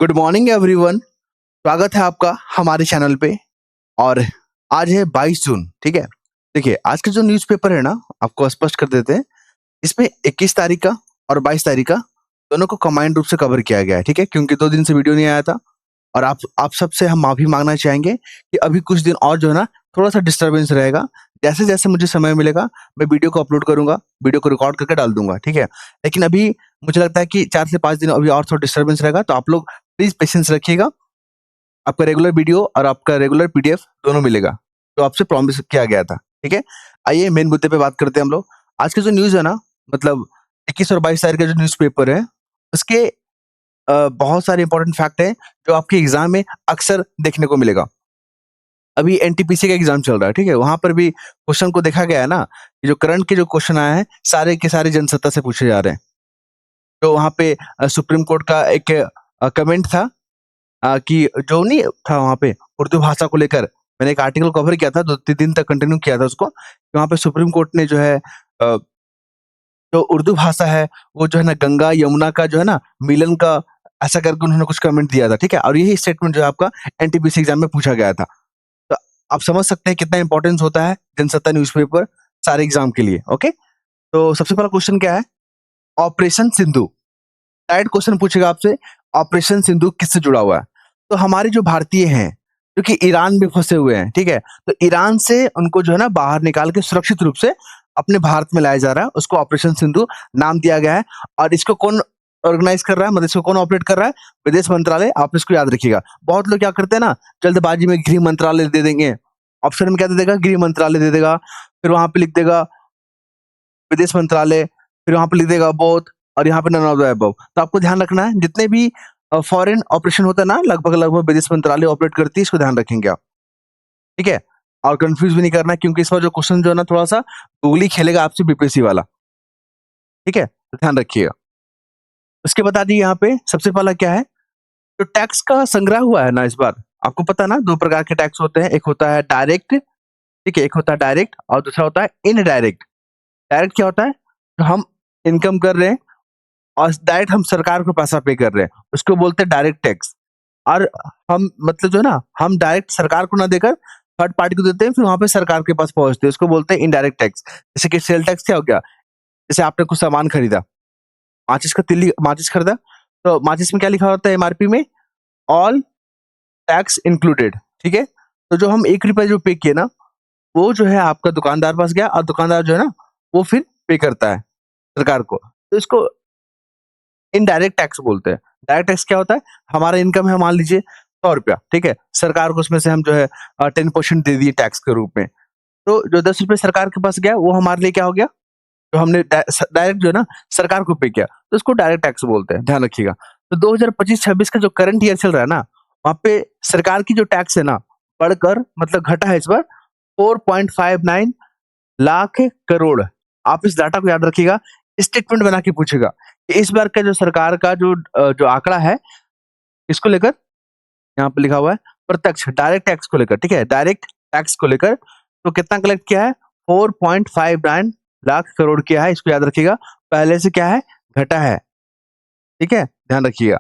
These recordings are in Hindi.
Good morning everyone. स्वागत है आपका हमारे चैनल पे। और आज है 22 जून। ठीक है, देखिए आज का जो न्यूज़पेपर है ना, आपको स्पष्ट कर देते हैं। इसमें 21 तारीख का और 22 तारीख का दोनों को कंबाइंड रूप से कवर किया गया है। ठीक है, क्योंकि 2 दिन से वीडियो नहीं आया था। और आप सबसे हम माफी मांगना चाहेंगे कि अभी कुछ दिन और जो है ना, थोड़ा सा डिस्टरबेंस रहेगा। जैसे जैसे मुझे समय मिलेगा मैं वीडियो को अपलोड करूंगा, वीडियो को रिकॉर्ड करके डाल दूंगा। ठीक है, लेकिन अभी मुझे लगता है कि 4 से 5 दिन अभी और थोड़ा डिस्टरबेंस रहेगा, तो आप लोग प्लीज पेशेंस रखिएगा। आपका रेगुलर वीडियो और आपका रेगुलर पीडीएफ दोनों मिलेगा, जो आपसे प्रॉमिस किया गया था। ठीक है, आइए मेन मुद्दे पे बात करते हैं हम लोग। आज की जो न्यूज़ है ना, मतलब 21 और 22 तारीख का जो न्यूज़पेपर है, उसके बहुत सारे इंपॉर्टेंट फैक्ट हैं, जो आपके एग्ज़ाम में अक्सर देखने को मिलेगा। अभी एनटीपीसी का एग्ज़ाम चल रहा है, ठीक है? वहाँ पर भी क्वेश्चन को देखा गया है ना, कि जो करंट के जो क्वेश्चन आए हैं, सारे के सारे जनसत्ता से पूछे जा रहे हैं। तो वहाँ पे सुप्रीम कोर्ट का एक कमेंट था, कि जो नहीं था वहाँ पे उर्दू भाषा को लेकर। मैंने एक आर्टिकल कवर किया था, 2-3 दिन तक कंटिन्यू किया था उसको। कि वहाँ पे सुप्रीम कोर्ट ने जो है जो उर्दू भाषा है, वो जो है ना गंगा, यमुना का जो है ना मिलन का, ऐसा करके उन्होंने कुछ कमेंट दिया था, ठीक है? और यही स्टेटमेंट जो है आपका एनटीपीसी एग्ज़ाम में पूछा गया था। तो आप समझ सकते हैं कितना इम्पोर्टेंस होता है जनसत्ता न्यूज़पेपर सारे एग्ज़ाम के लिए, ओके? तो सबसे पहला क्वेश्चन क्या है? ऑपरेशन सिंधु। डायरेक्ट क्वेश्चन पूछेगा आपसे, ऑपरेशन सिंधु किससे जुड़ा हुआ है? तो हमारे जो भारतीय हैं, जो कि ईरान में फँसे हुए हैं, ठीक है? तो ईरान से उनको जो है ना बाहर निकाल के सुरक्षित रूप से अपने भारत में लाया जा रहा है, उसको ऑपरेशन सिंधु नाम दिया गया है। और इसको कौन ऑर्गेनाइज़ कर रहा है, मतलब इसको कौन ऑपरेट कर रहा है? विदेश मंत्रालय। आप इसको याद रखिएगा। बहुत लोग क्या करते हैं ना, जल्दबाजी में गृह मंत्रालय दे देंगे। ऑप्शन में क्या दे देगा? गृह मंत्रालय दे देगा, फिर वहाँ पे लिख देगा विदेश मंत्रालय, फिर वहाँ पे लिख देगा बोथ, और यहाँ पे नन ऑफ द अबव। तो आपको ध्यान रखना है, जितने भी फॉरेन ऑपरेशन होता है ना, लगभग-लगभग विदेश मंत्रालय ऑपरेट करती है, इसको ध्यान रखेंगे आप, ठीक है? और कन्फ्यूज़ भी नहीं करना है, क्योंकि इस बार जो क्वेश्चन जो है ना, थोड़ा-सा गूगली खेलेगा आपसे बीपीएससी वाला, ठीक है? तो ध्यान रखिएगा। उसके बता दी यहाँ पे सबसे पहला क्या है, जो टैक्स का संग्रह हुआ है ना इस बार, आपको पता है ना 2 प्रकार के टैक्स होते हैं, एक होता है डायरेक्ट, ठीक है? एक होता है डायरेक्ट और दूसरा होता है इनडायरेक्ट। डायरेक्ट क्या होता है? जो हम इनकम कर रहे हैं और डायरेक्ट हम सरकार को पैसा पे कर रहे हैं, उसको बोलते हैं डायरेक्ट टैक्स। और हम मतलब जो है ना, हम डायरेक्ट सरकार को ना देकर थर्ड पार्टी को देते हैं, फिर वहाँ पे सरकार के पास पहुँचते हैं, उसको बोलते हैं इनडायरेक्ट टैक्स। जैसे कि सेल टैक्स क्या हो गया? जैसे आपने कुछ सामान खरीदा, माचिस खरीदा, तो माचिस में क्या लिखा होता है एमआरपी में? ऑल टैक्स इंक्लूडेड, ठीक है? तो जो हम ₹1 जो पे किए ना, वो जो है आपका दुकानदार पास गया, और दुकानदार जो है ना, वो फिर पे करता है सरकार को। तो इसको इनडायरेक्ट टैक्स बोलते हैं। डायरेक्ट टैक्स क्या होता है? हमारा इनकम है मान लीजिए ₹100, ठीक है? सरकार को उसमें से हम जो है 10% दे दिए टैक्स के रूप में। तो जो ₹10 सरकार के पास गया, वो हमारे लिए क्या हो गया? जो हमने डायरेक्ट जो है ना सरकार को पे किया, तो उसको डायरेक्ट टैक्स बोलते हैं, ध्यान रखिएगा। तो 2025-26 का जो करंट ईयर चल रहा है ना, वहाँ पे सरकार की जो टैक्स है ना, बढ़कर मतलब घटा है इस बार 4.59 लाख करोड़। आप इस डाटा को याद रखिएगा, स्टेटमेंट बना के पूछेगा कि इस बार का जो सरकार का जो आंकड़ा है, किसको लेकर? यहाँ पे लिखा हुआ है प्रत्यक्ष डायरेक्ट टैक्स को लेकर, ठीक है? डायरेक्ट टैक्स को लेकर तो कितना कलेक्ट किया है? 4.59 लाख करोड़ किया है, इसको याद रखिएगा। पहले से क्या है? घटा है, ठीक है? ध्यान रखिएगा,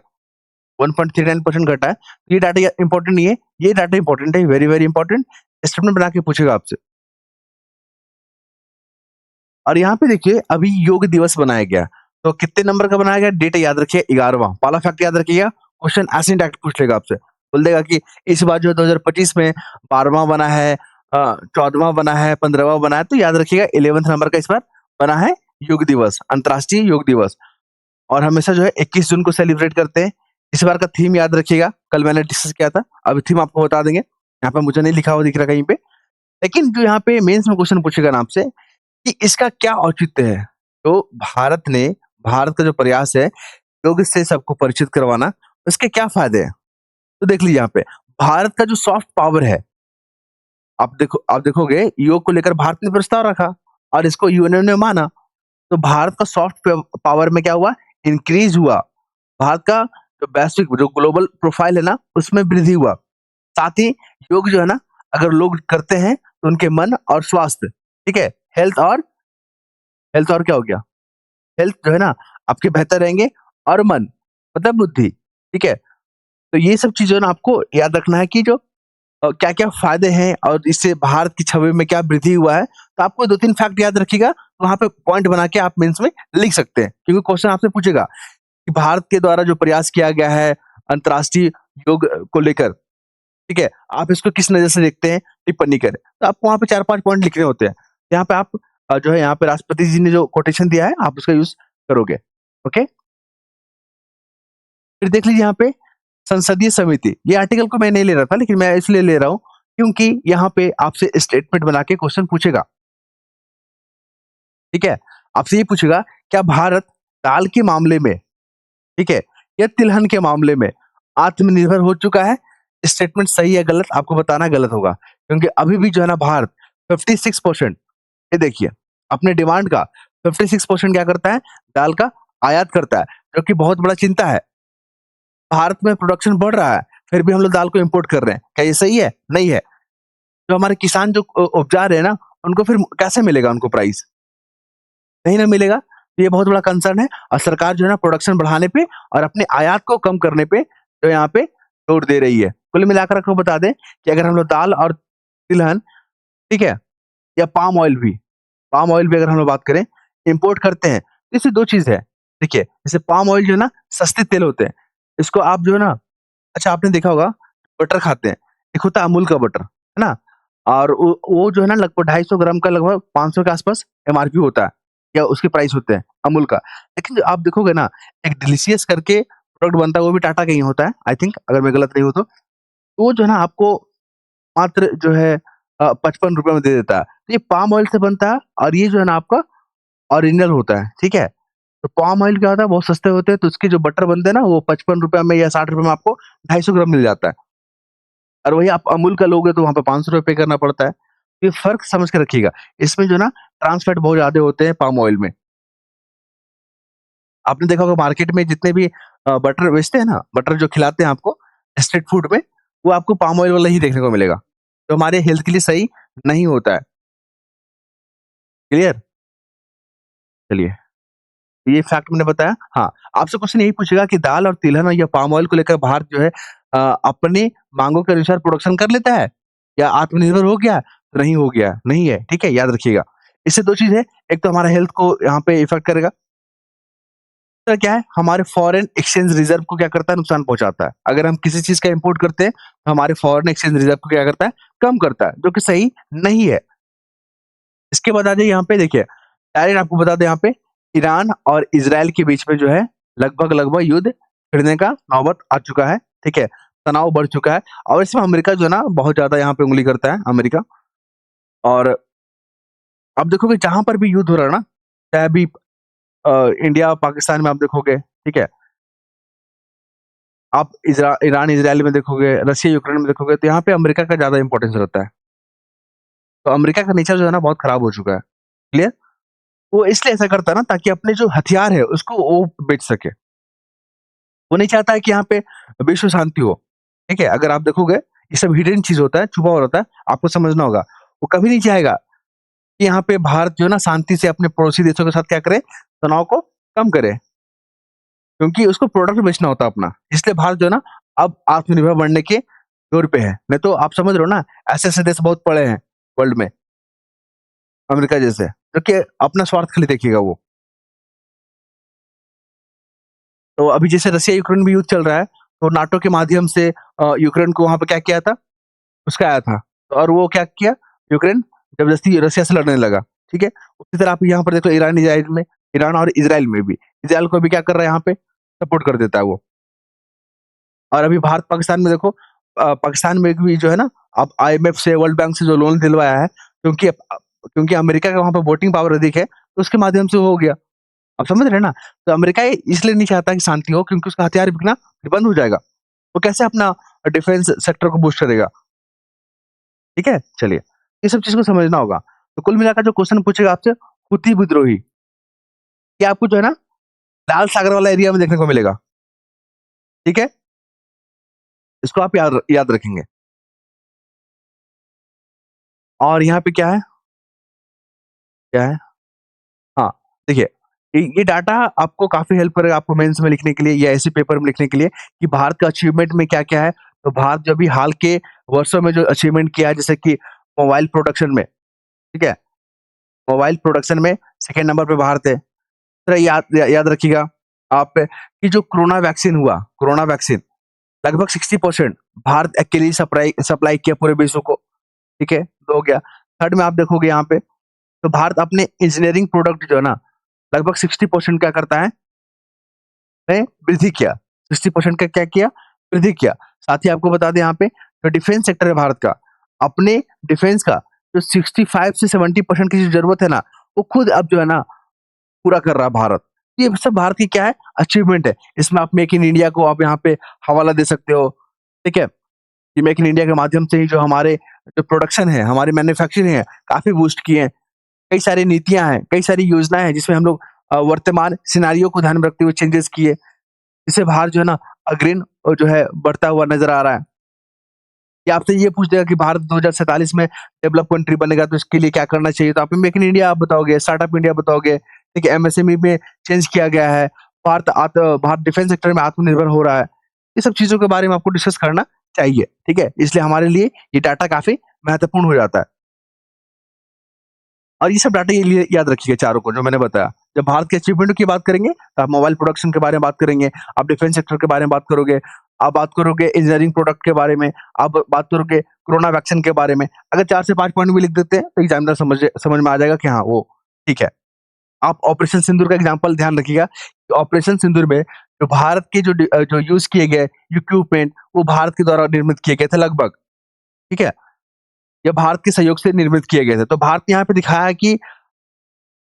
1.39% घटा है। ये डाटा इंपॉर्टेंट नहीं है, ये डाटा इंपॉर्टेंट है, वेरी वेरी इंपॉर्टेंट। स्टेटमेंट बना के पूछेगा आपसे। और यहाँ पे देखिए अभी योग दिवस बनाया गया, तो कितने नंबर का बनाया गया? डेट याद रखिए, 11वां। पहला फैक्ट याद रखिएगा, क्वेश्चन ऐसे ही डायरेक्ट पूछ लेगा आपसे। बोल देगा कि इस बार जो 2025 में 12वां बना है, 14वां बना है, 15वां बना है, तो याद रखिएगा 11th नंबर का इस बार बना है योग दिवस, अंतर्राष्ट्रीय योग दिवस। और हमेशा जो है 21 जून को सेलिब्रेट करते हैं। इस बार का थीम याद रखिएगा, कल मैंने डिस्कस किया था, अभी थीम आपको बता देंगे। यहाँ पे मुझे नहीं लिखा हुआ दिख रहा कहीं पे, लेकिन जो यहाँ पे मेंस में क्वेश्चन पूछेगा ना आपसे कि इसका क्या औचित्य है? तो भारत का जो प्रयास है योग से सबको परिचित करवाना, उसके क्या फ़ायदे हैं? तो देख लीजिए यहाँ पे, भारत का जो सॉफ्ट पावर है, आप देखोगे योग को लेकर भारत ने प्रस्ताव रखा और इसको यूएनओ ने माना। तो भारत का सॉफ्ट पावर में क्या हुआ? इंक्रीज़ हुआ। भारत का जो वैश्विक जो ग्लोबल प्रोफाइल है ना, उसमें वृद्धि हुआ। साथ ही योग जो है ना, अगर लोग करते हैं तो उनके मन और स्वास्थ्य, ठीक है? हेल्थ और क्या हो गया? हेल्थ जो है ना आपके बेहतर रहेंगे, और मन मतलब बुद्धि, ठीक है? तो ये सब चीज़ें ना आपको याद रखना है कि जो क्या-क्या फ़ायदे हैं और इससे भारत की छवि में क्या वृद्धि हुआ है। तो आपको 2-3 फैक्ट याद रखिएगा, वहाँ पे पॉइंट बना के आप मेंस में लिख सकते हैं। क्योंकि क्वेश्चन आपसे पूछेगा कि भारत के द्वारा जो प्रयास किया गया है अंतर्राष्ट्रीय योग को लेकर, ठीक है? आप इसको किस नज़र से देखते हैं? टिप्पणी करें। तो आपको वहाँ पे 4-5 पॉइंट लिखने होते हैं। यहाँ पे आप जो है यहाँ पे राष्ट्रपति जी ने जो कोटेशन दिया है, आप उसका यूज़ करोगे। ओके? फिर देख लीजिए यहाँ पे संसदीय समिति, ये आर्टिकल को मैं नहीं ले रहा था, लेकिन मैं इसलिए ले रहा हूँ क्योंकि यहाँ पे आपसे स्टेटमेंट बना के क्वेश्चन पूछेगा, ठीक है? आपसे ये पूछेगा, क्या भारत दाल के मामले में, ठीक है, या तिलहन के मामले में आत्मनिर्भर हो चुका है? स्टेटमेंट सही है गलत आपको बताना गलत होगा, क्योंकि अभी भी जो है ना भारत 56% ये देखिए, अपने डिमांड का 56% क्या करता है? दाल का आयात करता है, जो कि बहुत बड़ा चिंता है। भारत में प्रोडक्शन बढ़ रहा है, फिर भी हम लोग दाल को इम्पोर्ट कर रहे हैं। क्या ये सही है? नहीं है। जो हमारे किसान जो उपजा रहे हैं ना, उनको फिर कैसे मिलेगा उनको प्राइस? नहीं ना मिलेगा। तो ये बहुत बड़ा कंसर्न है और सरकार जो है ना प्रोडक्शन बढ़ाने पे और अपने आयात को कम करने पे जो यहाँ पे जोर दे रही है। कुल मिलाकर आपको बता दें कि अगर हम लोग दाल और तिलहन, ठीक है? या पाम ऑयल भी अगर हम लोग बात करें, इम्पोर्ट करते हैं, तो इससे 2 चीज़ है। देखिए, जैसे पाम ऑयल जो है ना सस्ते तेल होते हैं। इसको आप जो है ना अच्छा आपने देखा होगा बटर खाते हैं, एक होता है अमूल का बटर, है ना? और वो जो है ना लगभग 250 ग्राम का लगभग 500 के आसपास एमआरपी होता है या उसके प्राइस होते हैं अमूल का। लेकिन जो आप देखोगे ना एक डिलीशियस करके प्रोडक्ट बनता है वो भी टाटा का ही होता है आई थिंक अगर मैं गलत नहीं हूँ तो। वो जो है ना आपको मात्र जो है ₹55 में दे देता है। तो ये पाम ऑयल से बनता है और ये जो है ना आपका ओरिजिनल होता है, ठीक है? तो पाम ऑयल क्या होता है बहुत सस्ते होते हैं तो उसके जो बटर बनते हैं ना वो ₹55 में या ₹60 में आपको 250 ग्राम मिल जाता है। और वही आप अमूल का लोगे तो वहाँ पे ₹500 पे करना पड़ता है। ये फ़र्क समझ के रखिएगा। इसमें जो है ना ट्रांस फैट बहुत ज़्यादा होते हैं पाम ऑयल में। आपने देखा होगा मार्केट में जितने भी बटर बेचते हैं ना, बटर जो खिलाते हैं आपको स्ट्रीट फूड में, वो आपको पाम ऑयल वाला ही देखने को मिलेगा। तो हमारे हेल्थ के लिए सही नहीं होता है। क्लियर? चलिए, ये फैक्ट मैंने बताया। हाँ, आपसे क्वेश्चन यही पूछेगा कि दाल और तिलहन या पाम ऑयल को लेकर भारत जो है अपनी माँगों के अनुसार प्रोडक्शन कर लेता है? या आत्मनिर्भर हो गया? नहीं हो गया, नहीं है, ठीक है? याद रखिएगा। इससे 2 चीज़ है, एक तो हमारा हेल्थ को यहाँ पे इफ़ेक्ट करेगा, दूसरा क्या है हमारे फॉरेन एक्सचेंज रिज़र्व को क्या करता है नुकसान पहुँचाता है। अगर हम किसी चीज़ का इम्पोर्ट करते हैं, तो हमारे फॉरेन एक्सचेंज रिज़र्व को क्या करता है, कम करता है, जो कि सही नहीं है। इसके बाद आ जाइए यहाँ पे देखिए, डायरेक्ट आपको बता दें यहाँ पे ईरान और इज़राइल के बीच में जो है लगभग-लगभग युद्ध छिड़ने का नौबत आ चुका है, ठीक है? तनाव बढ़ चुका है और इसमें अमेरिका जो है ना बहुत ज़्यादा यहाँ पे उँगली करता है अमेरिका और आप देखोगे जहाँ पर भी युद्ध हो रहा है ना, चाहे अभी इंडिया पाकिस्तान में आप देखोगे, ठीक है? आप ईरान इज़राइल में देखोगे, रशिया यूक्रेन में देखोगे तो यहाँ पे अमेरिका का ज़्यादा इम्पोर्टेंस रहता है। तो अमेरिका का नेचर जो है ना बहुत खराब हो चुका है। क्लियर? वो इसलिए ऐसा करता है ना ताकि अपने जो हथियार है उसको वो बेच सके। वो नहीं चाहता है कि यहाँ पे विश्व शांति हो। ठीक है? अगर आप देखोगे ये सब हिडन चीज़ होता है, छुपा हुआ रहता है, आपको समझना होगा। वो कभी नहीं चाहेगा कि यहाँ पे भारत जो है ना शांति से अपने पड़ोसी देशों के साथ क्या करे, तनाव को कम करे। क्योंकि उसको प्रोडक्ट बेचना होता है अपना। इसलिए भारत जो है ना अब आत्मनिर्भर बनने के दौर पे है। नहीं तो आप समझ रहे हो ना ऐसे-ऐसे देश बहुत पड़े हैं वर्ल्ड में, अमेरिका जैसे, जो कि अपना स्वार्थ खाली देखेगा वो। तो अभी जैसे रसिया यूक्रेन में युद्ध चल रहा है, तो नाटो के माध्यम से यूक्रेन को वहाँ पे क्या किया था? उसका आया था और वो क्या किया? यूक्रेन ज़बरदस्ती रसिया से लड़ने लगा, ठीक है? उसी तरह आप यहाँ पर देख लो ईरान और इज़राइल में भी। इज़राइल को भी क्या कर रहा है यहाँ पे? सपोर्ट कर देता है वो। और अभी भारत पाकिस्तान में देखो पाकिस्तान में भी जो है ना अब आईएमएफ से, वर्ल्ड बैंक से जो लोन दिलवाया है, क्योंकि अमेरिका का वहाँ पे वोटिंग पावर अधिक है, तो उसके माध्यम से हो गया। आप समझ रहे हैं ना? तो अमेरिका ये इसलिए नहीं चाहता कि शांति हो क्योंकि उसका हथियार बिकना बंद हो जाएगा। वो कैसे अपना डिफेंस सेक्टर को बूस्ट करेगा? ठीक है? चलिए, ये सब चीज़ को समझना होगा। तो कुल मिलाकर जो क्वेश्चन पूछेगा आपसे हूथी विद्रोही, ये आपको जो है ना लाल सागर वाला एरिया में देखने को मिलेगा। ठीक है? इसको आप याद रखेंगे। और यहाँ पे क्या है? क्या है? हाँ, देखिए ये डाटा आपको काफ़ी हेल्प करेगा आपको मेंस में लिखने के लिए या ऐसे पेपर में लिखने के लिए कि भारत का अचीवमेंट में क्या-क्या है। तो भारत जो अभी हाल के वर्षों में जो अचीवमेंट किया है जैसे कि मोबाइल प्रोडक्शन में, ठीक है? मोबाइल प्रोडक्शन में सेकंड नंबर पे भारत है। तो याद रखिएगा आप कि जो कोरोना वैक्सीन लगभग 60% भारत अकेले ही सप्लाई सप्लाई किया पूरे विश्व को, ठीक है? 2 हो गया। थर्ड में आप देखोगे यहाँ पे, तो भारत अपने इंजीनियरिंग प्रोडक्ट जो है ना, लगभग 60% क्या करता है, ने वृद्धि किया। 60% का क्या किया? वृद्धि किया। साथ ही आपको बता दें यहाँ पे, जो डिफेंस सेक्टर है भारत का, अपने डिफेंस का जो 65 से 70% की जो ज़रूरत है ना, वो खुद अब जो है ना पूरा कर रहा है भारत। ये सब भारत की क्या है? अचीवमेंट है। इसमें आप मेक इन इंडिया को आप यहाँ पे हवाला दे सकते हो, ठीक है? कि मेक इन इंडिया के माध्यम से ही जो हमारे जो प्रोडक्शन है, हमारी मैन्युफैक्चरिंग है, काफ़ी बूस्ट किए हैं। कई सारी नीतियाँ हैं, कई सारी योजनाएँ हैं जिसमें हम लोग वर्तमान सिनेरियो को ध्यान में रखते हुए चेंजेस किए। जिससे भारत जो है ना अग्रणी जो है बढ़ता हुआ नज़र आ रहा है। ये आपसे ये पूछ देगा कि भारत 2047 में डेवलप कंट्री बनेगा तो इसके लिए क्या करना चाहिए? तो आप मेक इन इंडिया आप बताओगे, स्टार्टअप इंडिया बताओगे, ठीक है? एमएसएमई में चेंज किया गया है। भारत डिफेंस सेक्टर में आत्मनिर्भर हो रहा है। ये सब चीज़ों के बारे में आपको डिस्कस करना चाहिए, ठीक है? इसलिए हमारे लिए ये डाटा काफ़ी महत्वपूर्ण हो जाता है। और ये सब डाटा ये लिए याद रखिएगा चारों को जो मैंने बताया। जब भारत के अचीवमेंट की बात करेंगे, तो आप मोबाइल प्रोडक्शन के बारे में बात करेंगे, आप डिफेंस सेक्टर के बारे में बात करोगे, आप बात करोगे इंजीनियरिंग प्रोडक्ट के बारे में, आप बात करोगे कोरोना वैक्सीन के बारे में। अगर 4 से 5 पॉइंट भी लिख देते हैं, तो एग्ज़ामिनर समझ में आ जाएगा कि हाँ, वो ठीक है। आप ऑपरेशन सिंदूर का एग्ज़ाम्पल ध्यान रखिएगा कि ऑपरेशन सिंदूर में जो भारत के जो यूज़ किए गए इक्विपमेंट, वो भारत के द्वारा निर्मित किए गए थे लगभग, ठीक है? ये भारत के सहयोग से निर्मित किए गए थे। तो भारत ने यहाँ पे दिखाया है कि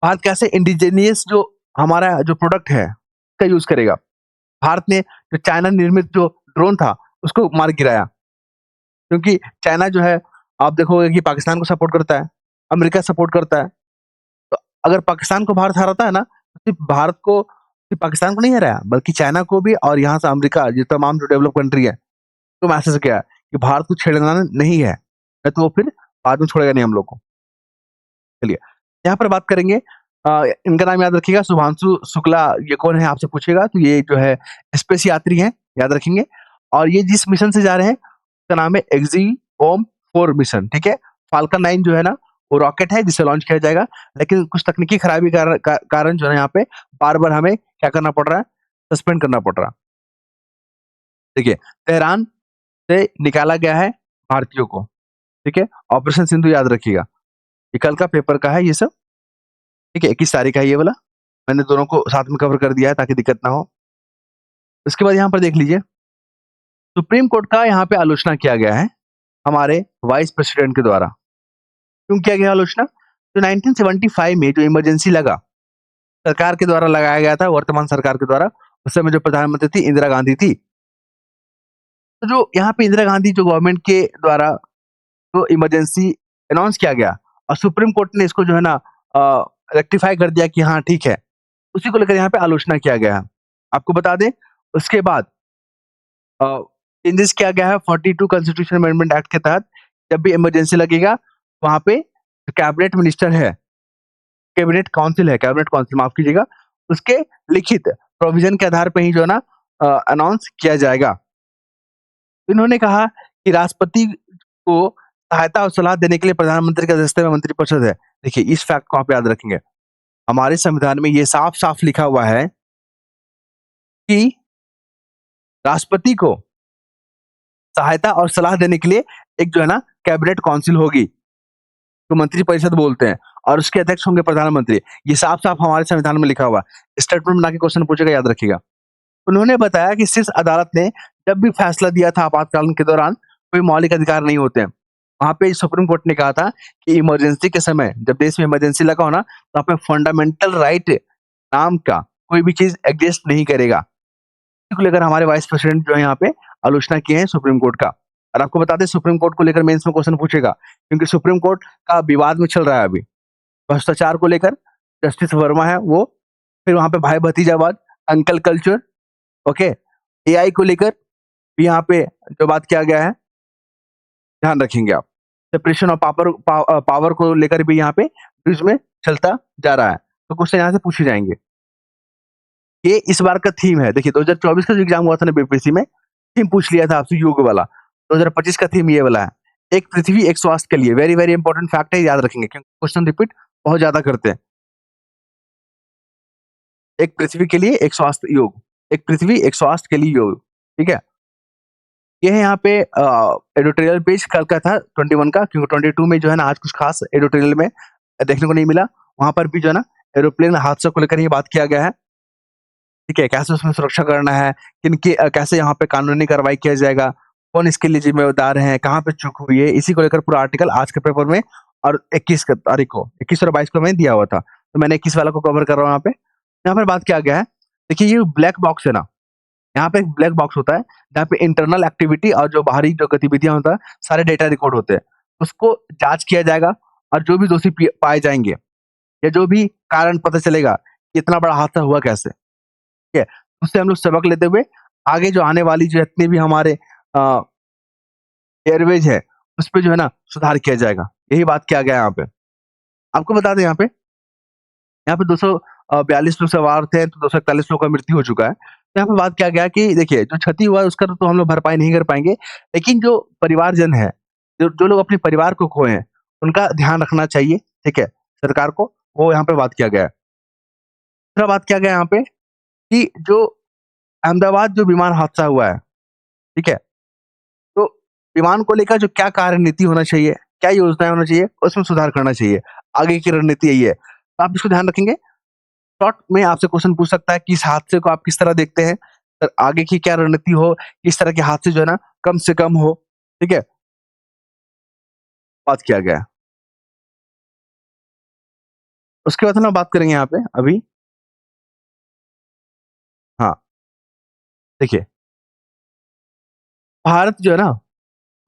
भारत कैसे इंडिजीनियस जो हमारा जो प्रोडक्ट है, उसका यूज़ करेगा। भारत ने जो चाइना निर्मित जो ड्रोन था, उसको मार गिराया। क्योंकि चाइना जो है, आप देखोगे कि पाकिस्तान को सपोर्ट करता है, अमेरिका सपोर्ट करता है। तो अगर पाकिस्तान को भारत हराता है ना, तो सिर्फ़ पाकिस्तान को नहीं हराया, बल्कि चाइना को भी और यहाँ से अमेरिका, ये तमाम जो डेवलप कंट्री है, तो मैसेज गया कि भारत को छेड़ना नहीं है, नहीं तो वो फिर बाद में छोड़ेगा नहीं हम लोग को। चलिए, यहाँ पर बात करेंगे इनका नाम याद रखिएगा शुभांशु शुक्ला, ये कौन है आपसे पूछेगा तो ये जो है स्पेस यात्री हैं, याद रखेंगे। और ये जिस मिशन से जा रहे हैं, उसका नाम है एक्सईओम 4 मिशन, ठीक है? फाल्कन 9 जो है ना, वो रॉकेट है जिसे लॉन्च किया जाएगा, लेकिन कुछ तकनीकी खराबी कारण जो है यहाँ पे बार-बार हमें क्या करना पड़ रहा है, सस्पेंड करना पड़ रहा है। देखिए, तेहरान से निकाला गया है भारतीयों को, ठीक है? ऑपरेशन सिंधु याद रखिएगा, ये कल का पेपर का है ये सब। ठीक है, 21 तारीख का है ये वाला। मैंने दोनों को साथ में कवर कर दिया है ताकि दिक्कत ना हो। उसके बाद यहाँ पर देख लीजिए, सुप्रीम कोर्ट का यहाँ पे आलोचना किया गया है, हमारे वाइस प्रेसिडेंट के द्वारा। क्यों किया गया आलोचना? तो 1975 में जो इमरजेंसी लगा, सरकार के द्वारा लगाया गया था, वर्तमान सरकार के द्वारा, उस समय जो प्रधानमंत्री थी, इंदिरा गांधी थी। तो जो यहाँ पे इंदिरा गांधी जो गवर्नमेंट के द्वारा जो इमरजेंसी अनाउंस किया गया और सुप्रीम कोर्ट ने इसको जो है ना रेक्टिफाई कर दिया कि हाँ, ठीक है। उसी को लेकर यहाँ पे आलोचना किया गया है। आपको बता दें, उसके बाद अ, चेंजेस किया गया है 42 कॉन्स्टिट्यूशन अमेंडमेंट एक्ट के तहत, जब भी इमरजेंसी लगेगा, वहाँ पे जो कैबिनेट मिनिस्टर है, कैबिनेट काउंसिल माफ कीजिएगा, उसके लिखित प्रोविजन के आधार पे ही जो है ना अनाउंस किया जाएगा। इन्होंने कहा कि राष्ट्रपति को सहायता और सलाह देने के लिए प्रधानमंत्री की अध्यक्षता में मंत्रिपरिषद है। देखिए, इस फैक्ट को आप याद रखेंगे। हमारे संविधान में ये साफ-साफ लिखा हुआ है कि राष्ट्रपति को सहायता और सलाह देने के लिए एक जो है ना कैबिनेट काउंसिल होगी, तो मंत्रिपरिषद बोलते हैं और उसके अध्यक्ष होंगे प्रधानमंत्री। ये साफ-साफ हमारे संविधान में लिखा हुआ है। स्टेटमेंट बना के क्वेश्चन पूछेगा, याद रखिएगा। उन्होंने बताया कि शीर्ष अदालत ने जब भी फैसला दिया था आपातकालीन के दौरान, कोई मौलिक अधिकार नहीं होते हैं। वहाँ पे सुप्रीम कोर्ट ने कहा था कि इमरजेंसी के समय, जब देश में इमरजेंसी लगा हो ना, तो आप में फंडामेंटल राइट नाम का कोई भी चीज़ एग्जिस्ट नहीं करेगा। को लेकर हमारे वाइस प्रेसिडेंट जो है यहाँ पे आलोचना किए हैं सुप्रीम कोर्ट का। और आपको बता दें, सुप्रीम कोर्ट को लेकर मेंस में क्वेश्चन पूछेगा, क्योंकि सुप्रीम कोर्ट का विवाद में चल रहा है अभी। भ्रष्टाचार को लेकर जस्टिस वर्मा है वो, फिर वहाँ पे भाई भतीजावाद, अंकल कल्चर, ओके, एआई को लेकर भी यहाँ पे जो बात किया गया है, ध्यान रखेंगे आप। सेपरेशन ऑफ पावर को लेकर भी यहाँ पे बीच में चलता जा रहा है। तो क्वेश्चन यहाँ से पूछे जाएँगे। ये इस बार का थीम है। देखिए 2024 का जो एग्ज़ाम हुआ था ना बीपीएससी में, थीम पूछ लिया था आपसे योग वाला। 2025 का थीम ये वाला है। एक पृथ्वी एक स्वास्थ्य के लिए, वेरी, वेरी इंपोर्टेंट फैक्ट है, याद रखेंगे क्योंकि क्वेश्चन रिपीट बहुत ज़्यादा करते हैं। एक पृथ्वी के लिए एक स्वास्थ्य योग, एक पृथ्वी एक स्वास्थ्य के लिए योग, ठीक है? ये है यहाँ पे एडिटोरियल पेज कल का था 21 का, क्योंकि 22 में जो है ना आज कुछ खास एडिटोरियल में देखने को नहीं मिला। वहाँ पर भी जो है ना एरोप्लेन हादसा को लेकर ये बात किया गया है। ठीक है, कैसे उसमें सुरक्षा करना है, किनकी कैसे यहाँ पे कानूनी कार्रवाई किया जाएगा, कौन इसके लिए ज़िम्मेदार हैं, कहाँ पे चूक हुई है, इसी को लेकर पूरा आर्टिकल आज के पेपर में और 21 क तारीख को 21 और 22 को मैंने दिया हुआ था। तो मैंने 21 वाला को कवर कर रहा हूँ यहाँ पे। यहाँ पर बात किया गया है, देखिए ये ब्लैक बॉक्स है ना, यहाँ पे एक ब्लैक बॉक्स होता है, जहाँ पे इंटरनल एक्टिविटी और जो बाहरी जो गतिविधियाँ होता है, सारे डेटा रिकॉर्ड होते हैं। उसको जाँच किया जाएगा और जो भी दोषी पाए जाएँगे या जो भी कारण पता चलेगा, कि इतना बड़ा हादसा हुआ कैसे? ठीक है? उससे हम लोग सबक लेते हुए आगे जो आने वाली जो जितने भी हमारे अ, एयरवेज है, उसपे जो है ना सुधार किया जाएगा। यही बात किया गया है यहाँ पे। आपको बता दें यहाँ पे 242 लोग सवार थे, तो 241 लोगों का मृत्यु हो चुका है। तो यहाँ पे बात किया गया कि देखिए जो क्षति हुआ है उसका तो हम लोग भरपाई नहीं कर पाएँगे, लेकिन जो परिवारजन है, जो जो लोग अपने परिवार को खोए हैं, उनका ध्यान रखना चाहिए, ठीक है? सरकार को, वो यहाँ पे बात किया गया है। दूसरा बात किया गया है यहाँ पे कि जो अहमदाबाद जो विमान हादसा हुआ है, ठीक है? तो विमान को लेकर जो क्या कार्यनीति होना चाहिए, क्या योजनाएँ होना चाहिए, उसमें सुधार करना चाहिए। आगे की रणनीति यही है। तो आप इसको ध्यान रखेंगे। शॉर्ट में आपसे क्वेश्चन पूछ सकता है कि इस हादसे को आप किस तरह देखते हैं? आगे की क्या रणनीति हो, इस तरह के हादसे जो है ना कम से कम हो, ठीक है? बात किया गया है। उसके बाद हम लोग बात करेंगे यहाँ पे अभी हाँ, देखिए भारत जो है ना,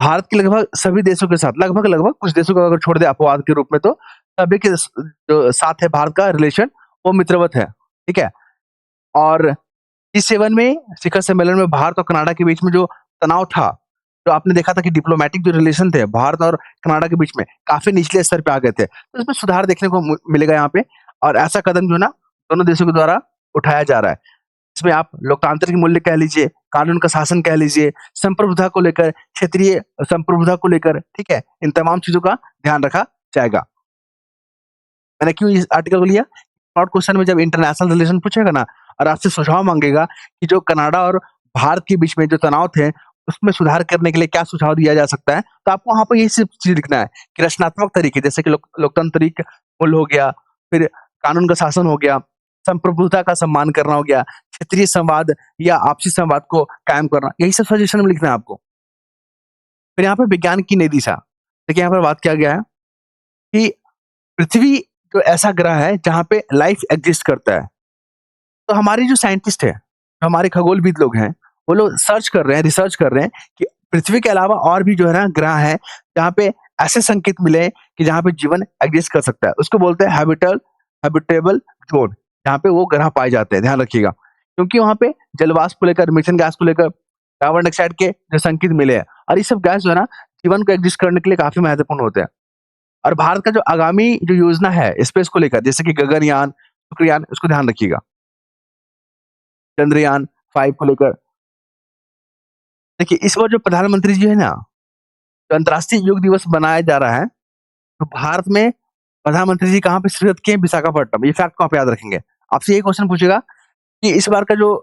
भारत के लगभग सभी देशों के साथ लगभग-लगभग कुछ देशों को अगर छोड़ दें अपवाद के रूप में तो सभी के जो साथ है भारत का रिलेशन वो मित्रवत है, ठीक है? और G7 में शिखर सम्मेलन में भारत और कनाडा के बीच में जो तनाव था, तो आपने देखा था कि डिप्लोमैटिक जो रिलेशन थे भारत और कनाडा के बीच में काफ़ी निचले स्तर पे आ गए थे। तो इसमें सुधार देखने को मिलेगा यहाँ पे और ऐसा कदम जो है ना दोनों देशों के द्वारा उठाया जा रहा है। इसमें आप लोकतांत्रिक मूल्य कह लीजिए, कानून का शासन कह लीजिए, संप्रभुता को लेकर, क्षेत्रीय संप्रभुता को लेकर, ठीक है? इन तमाम चीज़ों का ध्यान रखा जाएगा। मैंने क्यों इस आर्टिकल को लिया? शॉर्ट क्वेश्चन में जब इंटरनेशनल रिलेशन पूछेगा ना और आपसे सुझाव माँगेगा कि जो कनाडा और भारत के बीच में जो तनाव थे, उसमें सुधार करने के लिए क्या सुझाव दिया जा सकता है? तो आपको वहाँ पे यही सिर्फ चीज़ लिखना है कि रचनात्मक तरीके जैसे कि लोकतांत्रिक मूल्य हो गया, फिर कानून का शासन हो गया, संप्रभुता का सम्मान करना हो गया, क्षेत्रीय संवाद या आपसी संवाद को कायम करना, यही सब सजेशन में लिखना है आपको। फिर यहाँ पे विज्ञान की नई दिशा, देखिए यहाँ पर बात किया गया है कि पृथ्वी जो ऐसा ग्रह है जहाँ पे लाइफ एग्जिस्ट करता है। तो हमारे जो साइंटिस्ट हैं, जो हमारे खगोलविद लोग हैं, वो लोग सर्च कर रहे हैं, रिसर्च कर रहे हैं कि पृथ्वी के अलावा और भी जो है ना ग्रह हैं, जहाँ पे ऐसे संकेत मिले हैं कि जहाँ पे जीवन एग्जिस्ट कर सकता है। उसको बोलते हैं हैबिटेबल ज़ोन, जहाँ पे वो ग्रह पाए जाते हैं, ध्यान रखिएगा। क्योंकि वहाँ पे जलवाष्प को लेकर, मीथेन गैस को लेकर, कार्बन डाइऑक्साइड के जो संकेत मिले हैं और ये सब गैस जो है ना, जीवन को एग्जिस्ट करने के लिए काफ़ी महत्वपूर्ण होते हैं। और भारत का जो आगामी जो योजना है स्पेस को लेकर, जैसे कि गगनयान, शुक्रयान, उसको ध्यान रखिएगा। चंद्रयान 5 को लेकर देखिए इस बार जो प्रधानमंत्री जी है ना, जो अंतर्राष्ट्रीय योग दिवस मनाया जा रहा है, तो भारत में प्रधानमंत्री जी कहाँ पे शिरकत किए हैं? विशाखापट्टनम। ये फैक्ट को आप याद रखेंगे। आपसे ये क्वेश्चन पूछेगा कि इस बार का जो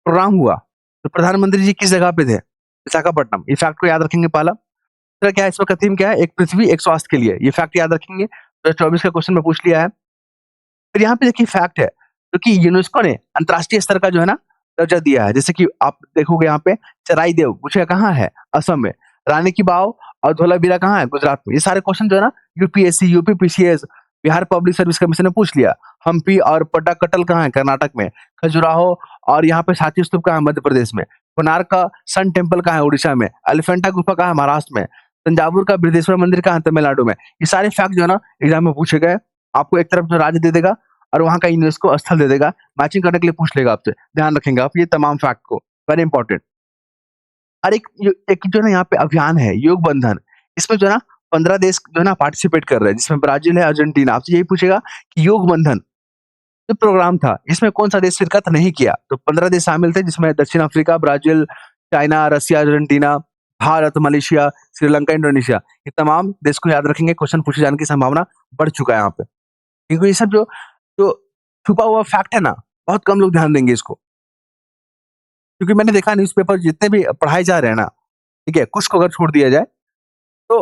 प्रोग्राम हुआ, तो प्रधानमंत्री जी किस जगह पे थे? विशाखापट्टनम। ये फैक्ट को याद रखेंगे पहला। दूसरा क्या है, इसका थीम क्या है? एक पृथ्वी एक स्वास्थ्य के लिए। ये फैक्ट याद रखेंगे। 2024 का क्वेश्चन में पूछ लिया है। फिर यहाँ पे देखिए फैक्ट है, क्योंकि यूनेस्को ने अंतर्राष्ट्रीय स्तर का जो है ना दर्जा दिया है। जैसे कि आप देखोगे यहाँ पे चराई देव पूछेगा कहाँ है? असम में। रानी की वाव और धोलावीरा कहाँ है? गुजरात में। ये सारे क्वेश्चन जो है ना UPSC, UP PCS, Bihar public service commission ने पूछ लिया। हम्पी और पट्टाकट्टल कहाँ है? कर्नाटक में। खजुराहो और यहाँ पे सांची स्तूप कहाँ है? मध्य प्रदेश में। कोणार्क का सन टेम्पल कहाँ है? उड़ीसा में। एलिफेंटा गुफा कहाँ है? महाराष्ट्र में। तंजावुर का बृहदेश्वर मंदिर कहाँ है? तमिलनाडु में। ये सारे फैक्ट जो है ना एग्जाम में पूछे गए। आपको एक तरफ जो राज्य दे देगा और वहाँ का यूनेस्को स्थल दे देगा, मैचिंग करने के लिए पूछ लेगा आपसे। ध्यान रखेंगे आप ये तमाम फैक्ट को, वेरी इंपॉर्टेंट। और एक जो है ना यहाँ पे अभियान है योग बंधन, इसमें जो है ना 15 देश जो है ना पार्टिसिपेट कर रहे हैं, जिसमें ब्राज़ील है, अर्जेंटीना। आपसे यही पूछेगा कि योग बंधन जो प्रोग्राम था, इसमें कौन-सा देश शिरकत नहीं किया? तो 15 देश शामिल थे जिसमें दक्षिण Africa, Brazil, China, Russia, Argentina, Bharat, Malaysia, Sri Lanka, Indonesia. ये तमाम देश को याद रखेंगे, क्वेश्चन पूछे जाने की संभावना बढ़ चुका है यहाँ पे। क्योंकि ये सब जो जो छुपा हुआ फैक्ट है ना, बहुत कम लोग ध्यान देंगे इसको। क्योंकि मैंने देखा न्यूज़पेपर जितने भी पढ़ाए जा रहे हैं ना, ठीक है? कुछ को अगर छोड़ दिया जाए, तो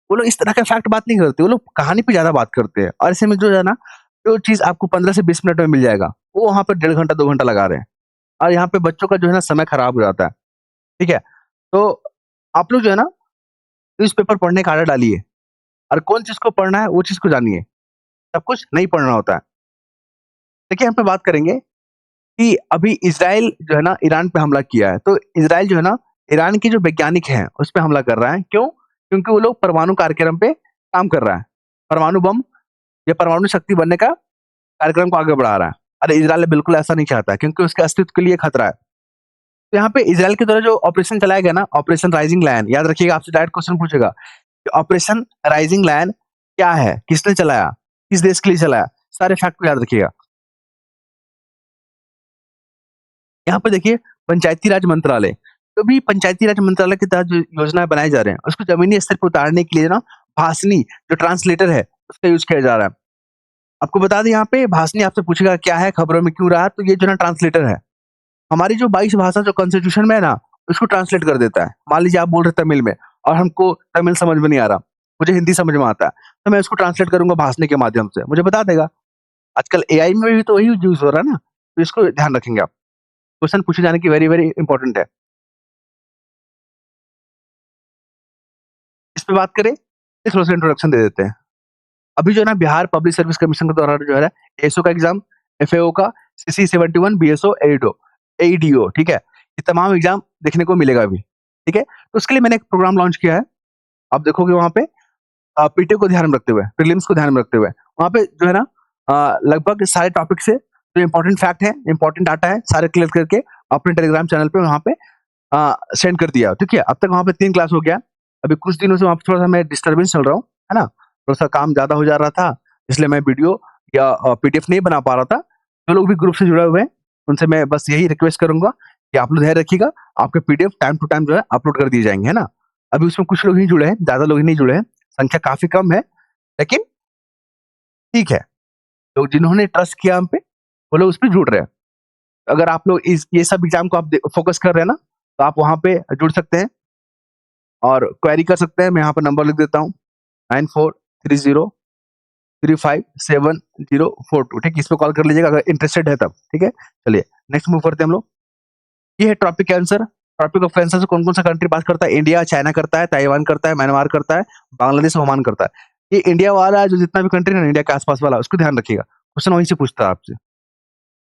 वो लोग इस तरह का फैक्ट बात नहीं करते, वो लोग कहानी पे ज़्यादा बात करते हैं। और ऐसे में जो है ना, जो चीज़ आपको 15 से 20 मिनट में मिल जाएगा, वो वहाँ पे डेढ़ घंटा, 2 घंटा लगा रहे हैं। और यहाँ पे बच्चों का जो है ना समय खराब हो जाता है, ठीक है? तो आप लोग जो है ना, न्यूज़पेपर पढ़ने का आदत डालिए और कौन चीज़ को पढ़ना है, वो चीज़ को जानिए। सब कुछ नहीं पढ़ना होता है। देखिए, यहाँ पे बात करेंगे कि अभी इज़राइल जो है ना, ईरान पे हमला किया है। तो इज़राइल जो है ना, ईरान के जो वैज्ञानिक हैं, उस पे हमला कर रहा है। क्यों? क्योंकि वो लोग परमाणु कार्यक्रम पे काम कर रहा है। परमाणु बम या परमाणु शक्ति बनने का कार्यक्रम को आगे बढ़ा रहा है। अरे इज़राइल बिल्कुल ऐसा नहीं चाहता क्योंकि उसके अस्तित्व के लिए खतरा है। तो यहाँ पे इज़राइल के द्वारा जो ऑपरेशन चलाया गया ना, ऑपरेशन राइजिंग लायन, याद रखिएगा आपसे डायरेक्ट क्वेश्चन पूछेगा कि ऑपरेशन राइजिंग लायन क्या है? किसने चलाया? किस देश के लिए चलाया? सारे फैक्ट को याद रखिएगा। यहाँ पे देखिए पंचायती राज मंत्रालय, तो भी पंचायती राज मंत्रालय के तहत जो योजनाएँ बनाए जा रहे हैं, उसको ज़मीनी स्तर पे उतारने के लिए ना भाषणी जो ट्रांसलेटर है, उसका यूज़ किया जा रहा है। आपको बता दें यहाँ पे भाषणी आपसे पूछेगा क्या है, खबरों में क्यों रहा? तो ये जो है ना ट्रांसलेटर है। हमारी जो 22 भाषा जो कॉन्स्टिट्यूशन में है ना, उसको ट्रांसलेट कर देता है। मान लीजिए आप बोल रहे हैं तमिल में और हमको तमिल समझ में नहीं आ रहा, मुझे हिंदी समझ में आता है, तो मैं उसको ट्रांसलेट करूँगा भाषणी के माध्यम से, मुझे बता देगा। आजकल एआई में भी तो वही यूज़ हो रहा है ना, तो इसको ध्यान रखेंगे आप। क्वेश्चन पूछे जाने की वेरी, वेरी इंपॉर्टेंट है। इस पे बात करें, तो थोड़ा-सा इंट्रोडक्शन दे देते हैं। अभी जो है ना बिहार पब्लिक सर्विस कमीशन के द्वारा जो है एसओ का एग्ज़ाम, एफएओ का, सीसी 71, बीएसओ, एईडीओ, ठीक है? ये तमाम एग्ज़ाम देखने को मिलेगा अभी, ठीक है? तो उसके लिए मैंने एक प्रोग्राम लॉन्च किया है। आप देखोगे वहाँ पे पीटीओ को ध्यान में रखते हुए, प्रीलिम्स को ध्यान में रखते हुए, वहाँ पे जो है ना लगभग सारे टॉपिक से जो इम्पोर्टेंट फैक्ट है, इम्पोर्टेंट डाटा है, सारे क्लियर करके अपने टेलीग्राम चैनल पे वहाँ पे सेंड कर दिया, ठीक है? अब तक वहाँ पे 3 क्लास हो गया। अभी कुछ दिनों से वहाँ पे थोड़ा-सा मैं डिस्टर्बेंस चल रहा हूँ, है ना? थोड़ा-सा काम ज़्यादा हो जा रहा था, इसलिए मैं वीडियो या पीडीएफ नहीं बना पा रहा था। जो लोग भी ग्रुप से जुड़े हुए हैं, उनसे मैं बस यही रिक्वेस्ट करूँगा कि आप लोग धैर्य रखिएगा, आपके पीडीएफ टाइम टू टाइम जो है अपलोड कर दिए जाएँगे, है ना? अभी उसमें कुछ लोग ही जुड़े हैं, ज़्यादा लोग ही नहीं जुड़े हैं, संख्या काफ़ी कम है, लेकिन ठीक है। तो जिन्होंने ट्रस्ट किया हम पे, वो लोग उस पे जुड़ रहे हैं। अगर आप लोग इस ये सब एग्ज़ाम को आप दे फ़ोकस कर रहे हैं ना, तो आप वहाँ पे जुड़ सकते हैं और क्वेरी कर सकते हैं। मैं यहाँ पे नंबर लिख देता हूँ 9430357042, ठीक है? इस पे कॉल कर लीजिएगा अगर इंटरेस्टेड है तब, ठीक है? चलिए नेक्स्ट मूव करते हैं हम लोग। ये है topic answer. Topic of answer से कौन-कौन सा कंट्री पास करता है? इंडिया, चाइना करता है, ताइवान करता है, म्यांमार करता है, बांग्लादेश, ओमान करता है। ये इंडिया वाला जो जितना भी कंट्री है ना इंडिया के आस-पास वाला उसको ध्यान रखिएगा। क्वेश्चन वहीं से पूछता है आपसे।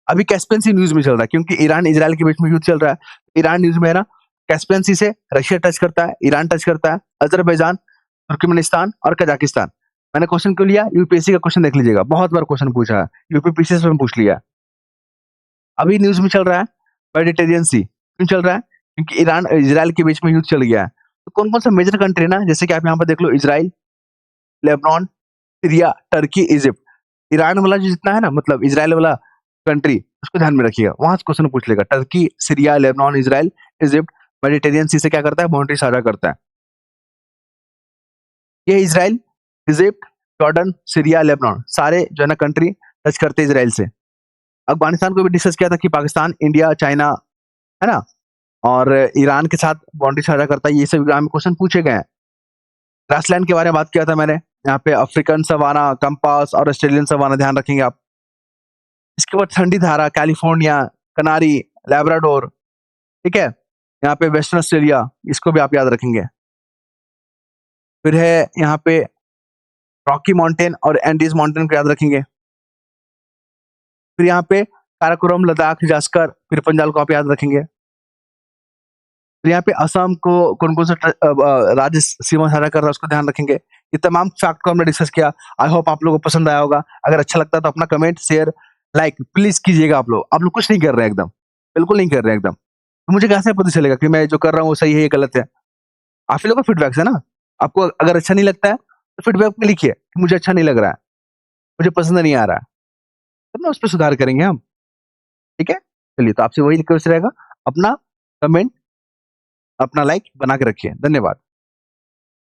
अभी कैस्पियन सी न्यूज़ में चल रहा है क्योंकि ईरान इज़राइल के बीच में युद्ध चल रहा है। ईरान न्यूज़ में है ना कैस्पियन सी से रशिया टच करता है, ईरान टच करता है, अज़रबैजान, तुर्कमेनिस्तान और कजाकिस्तान। मैंने क्वेश्चन क्यों लिया? यूपीएससी का क्वेश्चन देख लीजिएगा, बहुत बार क्वेश्चन पूछा है। यूपीपीसीएस में पूछ लिया है। अभी न्यूज़ में चल रहा है मेडिटेरेनियन सी, क्यों चल रहा है? क्योंकि ईरान इज़राइल के बीच में युद्ध चल गया है। तो कौन-कौन सा मेजर कंट्री है ना जैसे कि आप यहाँ पर देख लो Israel, Lebanon, Syria, Turkey, Egypt. Iran वाला जो जितना है ना मतलब इज़राइल वाला कंट्री उसको ध्यान में रखिएगा। वहाँ से क्वेश्चन पूछ लेगा। Turkey, Syria, Lebanon, Israel, Egypt Mediterranean sea से क्या करता है? बाउंड्री साझा करता है। ये Israel, Egypt, Jordan, Syria, Lebanon सारे जो है ना कंट्री टच करते हैं इज़राइल से। अफ़गानिस्तान को भी डिस्कस किया था कि पाकिस्तान, इंडिया, चाइना, है ना? और ईरान के साथ बाउंड्री साझा करता है। ये सब एग्ज़ाम में क्वेश्चन पूछे गए हैं। ग्रासलैंड के बारे में बात किया था मैंने। यहाँ पे अफ्रीकन सवाना, कंपास और ऑस्ट्रेलियन सवाना ध्यान रखेंगे आप। इसके बाद ठंडी धारा, कैलिफ़ोर्निया, कनारी, लैब्राडोर, ठीक है? यहाँ पे वेस्टर्न ऑस्ट्रेलिया, इसको भी आप याद रखेंगे। फिर है यहाँ पे रॉकी माउंटेन और एंडीज़ माउंटेन को याद रखेंगे। फिर यहाँ पे काराकोरम, लद्दाख, जास्कर, फिर पंजाल को आप याद रखेंगे। फिर यहाँ पे असम को कौन-कौन सा राज्य सीमा साझा कर रहा है उसको ध्यान रखेंगे। ये तमाम फैक्ट को हमने डिस्कस किया। आई होप आप लोगों को पसंद आया होगा। अगर अच्छा लगता है तो अपना कमेंट, शेयर, लाइक प्लीज़ कीजिएगा आप लोग। आप लोग कुछ नहीं कर रहे हैं एकदम, बिल्कुल नहीं कर रहे हैं एकदम। तो मुझे कैसे पता चलेगा कि मैं जो कर रहा हूँ वो सही है या गलत है? आप ही लोगों का फीडबैक है ना। आपको अगर अच्छा नहीं लगता है तो फीडबैक में लिखिए कि मुझे अच्छा नहीं लग रहा है, मुझे पसंद नहीं आ रहा है। तब ना उस पे सुधार करेंगे हम। ठीक है? चलिए, तो आपसे वही रिक्वेस्ट रहेगा, अपना कमेंट, अपना लाइक बना के रखिए। धन्यवाद।